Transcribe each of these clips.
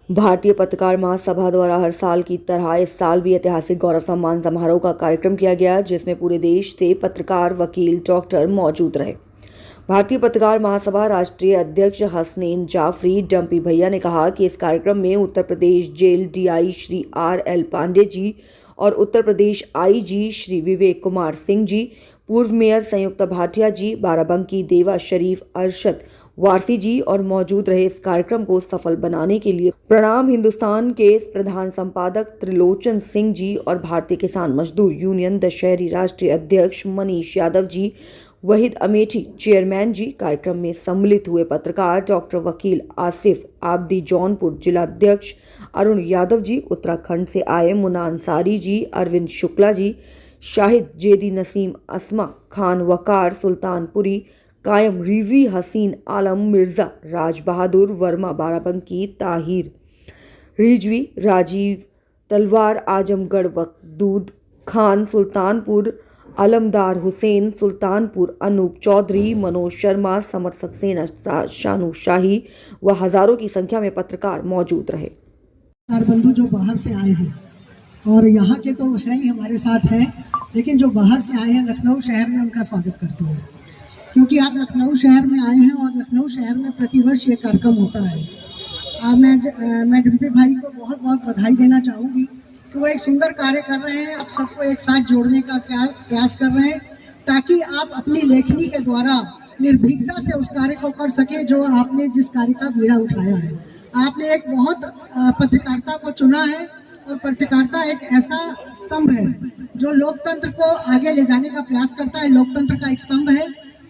भारतीय पत्रकार महासभा द्वारा हर साल की तरह इस साल भी ऐतिहासिक गौरव सम्मान समारोह का कार्यक्रम किया गया, जिसमें पूरे देश से पत्रकार, वकील, डॉक्टर मौजूद रहे। भारतीय पत्रकार महासभा राष्ट्रीय अध्यक्ष हसनैन जाफरी डंपी भैया ने कहा कि इस कार्यक्रम में Uttar Pradesh jail DI Shri RL Pandey ji और उत्तर प्रदेश IG श्री विवेक कुमार सिंह जी, पूर्व मेयर संयुक्त भाटिया जी, बाराबंकी देवा शरीफ अरशद वारसी जी और मौजूद रहे। इस कार्यक्रम को सफल बनाने के लिए प्रणाम हिंदुस्तान के प्रधान संपादक त्रिलोचन सिंह जी और भारतीय किसान मजदूर यूनियन दशहरी राष्ट्रीय अध्यक्ष मनीष यादव जी, वहीद अमेठी चेयरमैन जी, कार्यक्रम में सम्मिलित हुए पत्रकार डॉक्टर वकील आसिफ आबदी, जौनपुर जिला अध्यक्ष अरुण यादव जी, उत्तराखंड से आए मुन्ना अंसारी जी, अरविंद शुक्ला जी, शाहिद जेदी, नसीम अस्मा खान वकार, सुल्तानपुरी कायम रिजी, हसीन आलम मिर्जा, राज बहादुर वर्मा बाराबंकी, ताहिर रिजवी, राजीव तलवार आजमगढ़, वकदूद खान सुल्तानपुर, अलमदार हुसैन सुल्तानपुर, अनूप चौधरी, मनोज शर्मा, समर सक्सेना, शानू शाही व हजारों की संख्या में पत्रकार मौजूद रहे। बंधु जो बाहर से आए हैं और यहाँ के तो है ही हमारे साथ हैं, लेकिन जो बाहर से आए हैं लखनऊ शहर में उनका स्वागत करते हैं, क्योंकि आप लखनऊ शहर में आए हैं और लखनऊ शहर में प्रतिवर्ष ये कार्यक्रम होता है। मैं डंपी भाई को बहुत बहुत बधाई देना चाहूँगी कि वो एक सुंदर कार्य कर रहे हैं, आप सबको एक साथ जोड़ने का प्रयास कर रहे हैं, ताकि आप अपनी लेखनी के द्वारा निर्भीकता से उस कार्य को कर सके जो आपने जिस कार्य का बीड़ा उठाया है। आपने एक बहुत पत्रकारिता को चुना है और पत्रकारिता एक ऐसा स्तंभ है जो लोकतंत्र को आगे ले जाने का प्रयास करता है, लोकतंत्र का एक स्तंभ है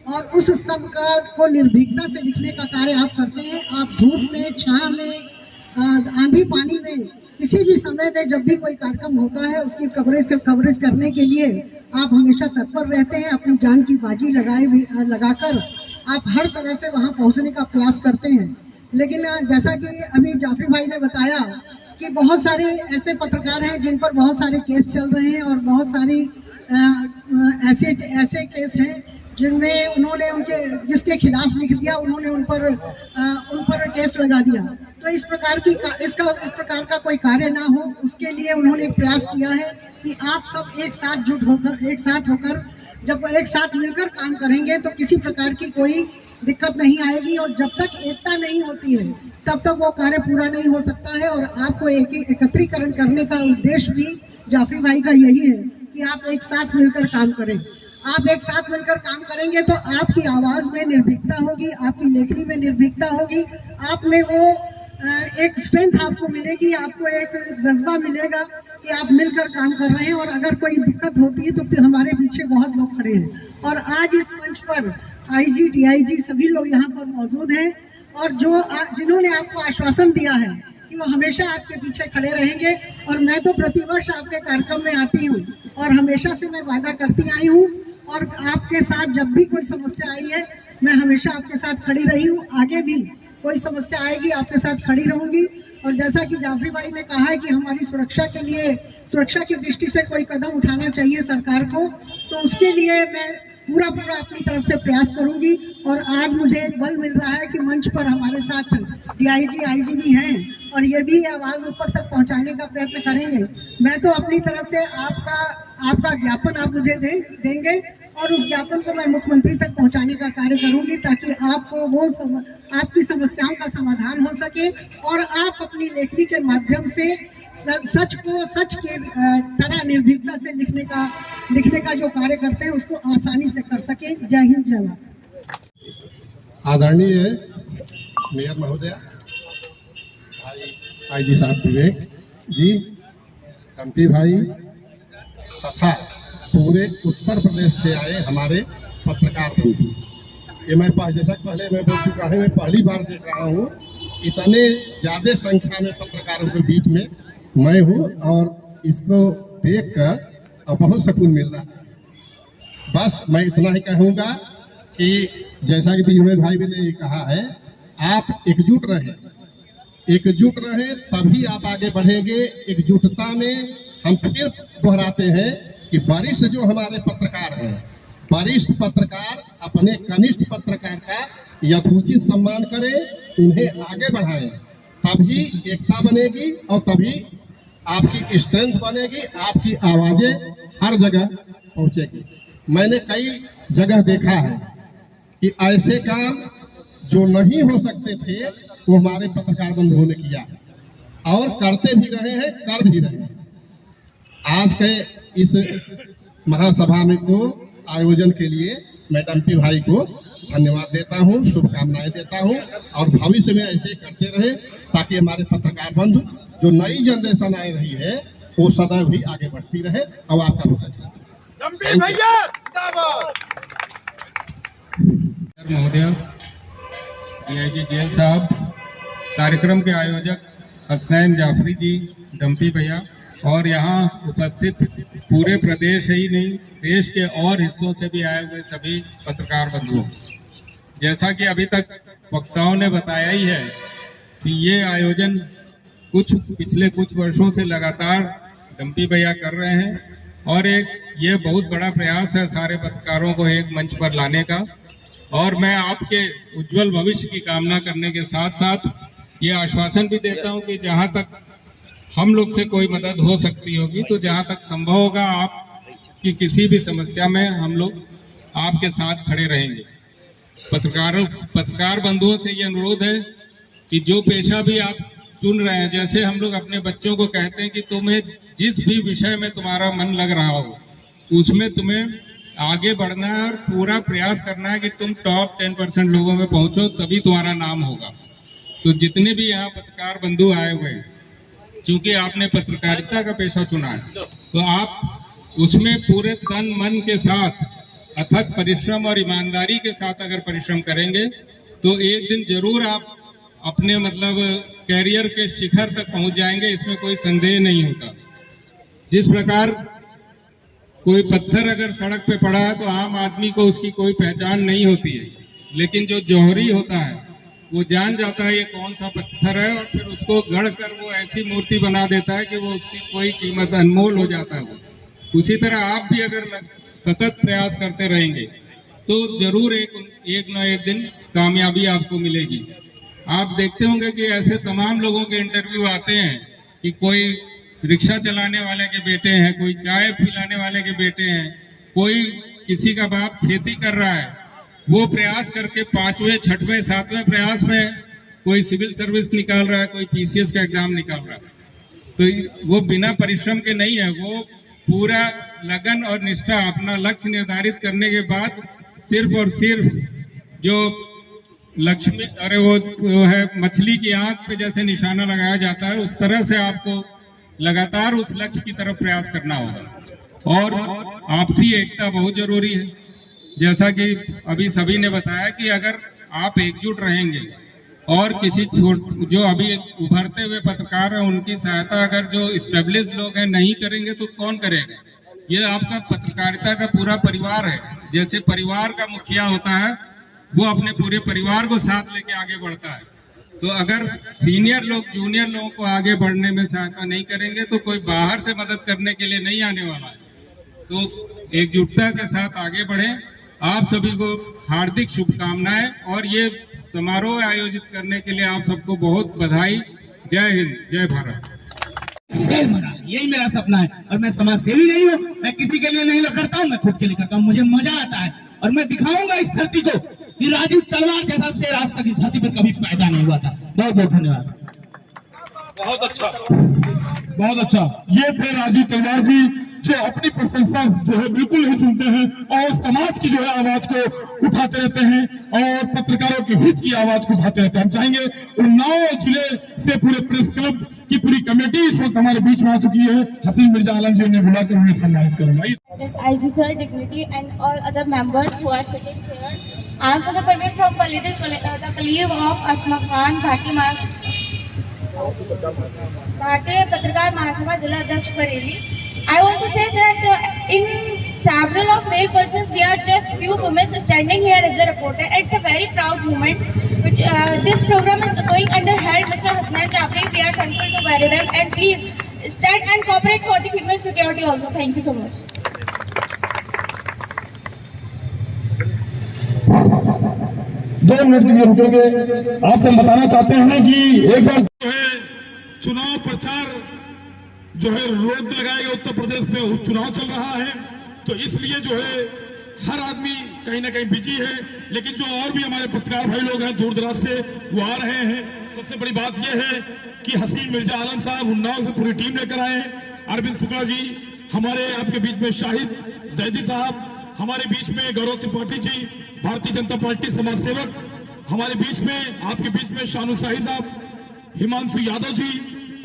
और उस स्तंभ को निर्भीकता से लिखने का कार्य आप करते हैं। आप धूप में, छां में, आंधी पानी में, किसी भी समय में जब भी कोई कार्यक्रम होता है उसकी कवरेज करने के लिए आप हमेशा तत्पर रहते हैं। अपनी जान की बाजी लगाकर आप हर तरह से वहां पहुंचने का प्रयास करते हैं। लेकिन जैसा कि अभी जाफरी भाई ने बताया कि बहुत सारे ऐसे पत्रकार हैं जिन पर बहुत सारे केस चल रहे हैं और बहुत सारी ऐसे केस हैं जिनमें उन्होंने जिसके खिलाफ लिख दिया, उन्होंने उन पर केस लगा दिया। तो इस प्रकार का कोई कार्य ना हो, उसके लिए उन्होंने एक प्रयास किया है कि आप सब एक साथ होकर जब एक साथ मिलकर काम करेंगे तो किसी प्रकार की कोई दिक्कत नहीं आएगी और जब तक एकता नहीं होती है तब तक वो कार्य पूरा नहीं हो सकता है। और आपको एकत्रीकरण करने का उद्देश्य भी जाफरी भाई का यही है कि आप एक साथ मिलकर काम करें। आप एक साथ मिलकर काम करेंगे तो आपकी आवाज में निर्भीकता होगी, आपकी लेखनी में निर्भीकता होगी, आप में वो एक स्ट्रेंथ आपको मिलेगी, आपको एक जज्बा मिलेगा कि आप मिलकर काम कर रहे हैं। और अगर कोई दिक्कत होती है तो फिर हमारे पीछे बहुत लोग खड़े हैं और आज इस मंच पर IG, DIG सभी लोग यहाँ पर मौजूद हैं और जिन्होंने आपको आश्वासन दिया है कि वो हमेशा आपके पीछे खड़े रहेंगे। और मैं तो प्रतिवर्ष आपके कार्यक्रम में आती हूँ और हमेशा से मैं वादा करती आई हूँ और आपके साथ जब भी कोई समस्या आई है मैं हमेशा आपके साथ खड़ी रही हूँ, आगे भी कोई समस्या आएगी आपके साथ खड़ी रहूंगी। और जैसा कि जाफरी भाई ने कहा है कि हमारी सुरक्षा की दृष्टि से कोई कदम उठाना चाहिए सरकार को, तो उसके लिए मैं पूरा अपनी तरफ से प्रयास करूंगी। और आज मुझे एक बल मिल रहा है कि मंच पर हमारे साथ DIG, IG भी हैं और ये भी आवाज ऊपर तक पहुंचाने का प्रयत्न करेंगे। मैं तो अपनी तरफ से आपका ज्ञापन आप मुझे देंगे और उस ज्ञापन को मैं मुख्यमंत्री तक पहुंचाने का कार्य करूंगी ताकि आपको आपकी समस्याओं का समाधान हो सके और आप अपनी लेखनी के माध्यम से सच को सच के तरह निर्भीकता से लिखने का जो कार्य करते हैं उसको आसानी से कर सके। जय हिंद, जय भारत। आदरणीय मेयर महोदय, भाई IG साहब विवेक जी, डंपी भाई तथा पूरे उत्तर प्रदेश से आए हमारे पत्रकार बंधु, ये मैं जैसा पहले मैं बोल चुका है, मैं पहली बार देख रहा हूँ इतने ज़्यादा संख्या में पत्रकारों के बीच में मैं हूँ और इसको देखकर बहुत सुकून मिल रहा है। बस मैं इतना ही कहूँगा कि जैसा कि विजय भाई भी ने कहा है, आप एकजुट रहें तभी आप आगे बढ़ेंगे। एकजुटता में हम फिर दोहराते हैं कि वरिष्ठ जो हमारे पत्रकार हैं, वरिष्ठ पत्रकार अपने कनिष्ठ पत्रकार का यथोचित सम्मान करें, उन्हें आगे बढ़ाएं तभी एकता बनेगी और तभी आपकी स्ट्रेंथ बनेगी, आपकी आवाजें हर जगह पहुंचेगी। मैंने कई जगह देखा है कि ऐसे काम जो नहीं हो सकते थे वो हमारे पत्रकार बंधुओं ने किया है और करते भी रहे हैं, कर भी रहे हैं। आज के इस महासभा में को आयोजन के लिए मैं डम्पी भाई को धन्यवाद देता हूं, शुभकामनाएं देता हूं और भविष्य में ऐसे करते रहे ताकि हमारे पत्रकार बंधु जो नई जनरेशन आ रही है वो सदैव भी आगे बढ़ती रहे। और आपका महोदय, डीआईजी जेल साहब, कार्यक्रम के आयोजक हसनैन जाफरी जी, डम्पी भैया और यहाँ उपस्थित पूरे प्रदेश ही नहीं देश के और हिस्सों से भी आए हुए सभी पत्रकार बंधुओं, जैसा कि अभी तक वक्ताओं ने बताया ही है कि ये आयोजन पिछले कुछ वर्षों से लगातार डम्पी भैया कर रहे हैं और ये बहुत बड़ा प्रयास है सारे पत्रकारों को एक मंच पर लाने का। और मैं आपके उज्जवल भविष्य की कामना करने के साथ साथ ये आश्वासन भी देता हूं कि जहां तक हम लोग से कोई मदद हो सकती होगी तो जहां तक संभव होगा आपकी किसी भी समस्या में हम लोग आपके साथ खड़े रहेंगे। पत्रकार बंधुओं से ये अनुरोध है कि जो पेशा भी आप चुन रहे हैं, जैसे हम लोग अपने बच्चों को कहते हैं कि तुम्हें जिस भी विषय में तुम्हारा मन लग रहा हो उसमें तुम्हें आगे बढ़ना है और पूरा प्रयास करना है कि तुम टॉप 10% लोगों में पहुंचो, तभी तुम्हारा नाम होगा। तो जितने भी यहाँ पत्रकार बंधु आए हुए हैं, क्योंकि आपने पत्रकारिता का पेशा चुना है तो आप उसमें पूरे तन मन के साथ अथक परिश्रम और ईमानदारी के साथ अगर परिश्रम करेंगे तो एक दिन जरूर आप अपने कैरियर के शिखर तक पहुंच जाएंगे, इसमें कोई संदेह नहीं होता। जिस प्रकार कोई पत्थर अगर सड़क पे पड़ा है तो आम आदमी को उसकी कोई पहचान नहीं होती है, लेकिन जो जौहरी होता है वो जान जाता है ये कौन सा पत्थर है और फिर उसको गढ़ कर वो ऐसी मूर्ति बना देता है कि वो उसकी कोई कीमत अनमोल हो जाता है। वो उसी तरह आप भी अगर सतत प्रयास करते रहेंगे तो जरूर एक न एक दिन कामयाबी आपको मिलेगी। आप देखते होंगे कि ऐसे तमाम लोगों के इंटरव्यू आते हैं कि कोई रिक्शा चलाने वाले के बेटे हैं, कोई चाय पिलाने वाले के बेटे हैं, कोई किसी का बाप खेती कर रहा है, वो प्रयास करके 5वें, 6वें, 7वें प्रयास में कोई सिविल सर्विस निकाल रहा है, कोई पीसीएस का एग्जाम निकाल रहा है। तो वो बिना परिश्रम के नहीं है, वो पूरा लगन और निष्ठा अपना लक्ष्य निर्धारित करने के बाद सिर्फ और सिर्फ जो लक्ष्मी वो है मछली की आंख पे जैसे निशाना लगाया जाता है उस तरह से आपको लगातार उस लक्ष्य की तरफ प्रयास करना होगा। और आपसी एकता बहुत जरूरी है, जैसा कि अभी सभी ने बताया कि अगर आप एकजुट रहेंगे और किसी जो अभी उभरते हुए पत्रकार हैं उनकी सहायता अगर जो इस्टेब्लिश्ड लोग हैं नहीं करेंगे तो कौन करेगा। ये आपका पत्रकारिता का पूरा परिवार है, जैसे परिवार का मुखिया होता है वो अपने पूरे परिवार को साथ लेके आगे बढ़ता है। तो अगर सीनियर लोग जूनियर लोगों को आगे बढ़ने में सहायता नहीं करेंगे तो कोई बाहर से मदद करने के लिए नहीं आने वाला है। तो एकजुटता के साथ आगे बढ़ें। आप सभी को हार्दिक शुभकामनाएं और ये समारोह आयोजित करने के लिए आप सबको बहुत बधाई। जय हिंद, जय भारत। यही मेरा सपना है और मैं समाज सेवी नहीं हूँ, मैं किसी के लिए नहीं करता हूँ, मैं खुद के लिए करता हूँ। मुझे मजा आता है और मैं दिखाऊंगा इस धरती को कि राजीव तलवार जैसा शेर आज तक इस धरती पर कभी पैदा नहीं हुआ था। बहुत बहुत धन्यवाद। बहुत अच्छा, बहुत अच्छा। ये थे राजीव तलवार जी जो अपनी प्रशंसा जो है बिल्कुल नहीं सुनते हैं और समाज की जो है आवाज को उठाते रहते हैं और पत्रकारों के हित की आवाज को उठाते रहते हैं। हम चाहेंगे उन्नाव जिले से पूरे प्रेस क्लब की पूरी कमेटी इस वक्त हमारे बीच में आ चुकी है। हसीन मिर्जा आलम जी ने बुलाकर उन्हें सम्मानित करूंगा। IG sir, dignity and all other members who are sitting here. I am Fateh Parveen from the colleague of Asma Khan, Bharatiya Patrakar Mahasabha Jila Adhyaksh Bareilly. I want to say that in several of male persons, we are just few women standing here as a reporter. It's a very proud moment. Which this program is going under head Mr. Hasnaan Jafri. We are thankful to bury them and please stand and cooperate for the female security also. Thank you so much. 2 minute के लिए रुकेंगे। आपको बताना चाहते हैं कि एक बार चुनाव प्रचार जो है रोक लगाया गया, उत्तर प्रदेश में उपचुनाव चल रहा है, तो इसलिए जो है हर आदमी कहीं ना कहीं बिजी है। लेकिन जो और भी हमारे पत्रकार भाई लोग हैं दूर दराज से, वो आ रहे हैं। सबसे बड़ी बात यह है कि हसीन मिर्जा आलम साहब उन्नाव से पूरी टीम लेकर आए हैं। अरविंद शुक्ला जी हमारे आपके बीच में, शाहिद जैदी साहब हमारे बीच में, गौरव त्रिपाठी जी भारतीय जनता पार्टी समाज सेवक हमारे बीच में, आपके बीच में शानू शाही साहब, हिमांशु यादव जी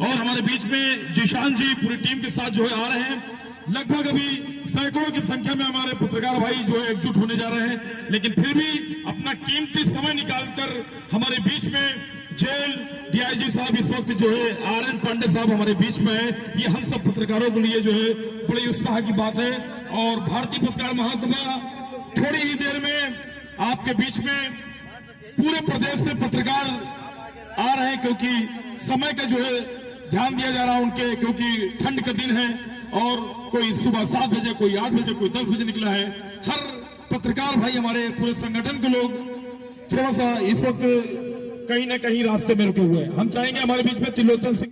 और हमारे बीच में जिशान जी पूरी टीम के साथ जो है आ रहे हैं। लगभग अभी सैकड़ों की संख्या में हमारे पत्रकार भाई जो है एकजुट होने जा रहे हैं। लेकिन फिर भी अपना कीमती समय निकालकर हमारे बीच में जेल डीआईजी साहब इस वक्त जो है आर.एन. पांडे साहब हमारे बीच में है। ये हम सब पत्रकारों के लिए जो है बड़ी उत्साह की बात है। और भारतीय पत्रकार महासभा थोड़ी ही देर में आपके बीच में पूरे प्रदेश से पत्रकार आ रहे हैं, क्योंकि समय का जो है ध्यान दिया जा रहा है उनके, क्योंकि ठंड का दिन है और कोई सुबह 7 बजे, कोई 8 बजे, कोई 10 बजे निकला है। हर पत्रकार भाई हमारे पूरे संगठन के लोग थोड़ा सा इस वक्त कहीं ना कहीं रास्ते में रुके हुए हैं। हम चाहेंगे हमारे बीच में त्रिलोचन सिंह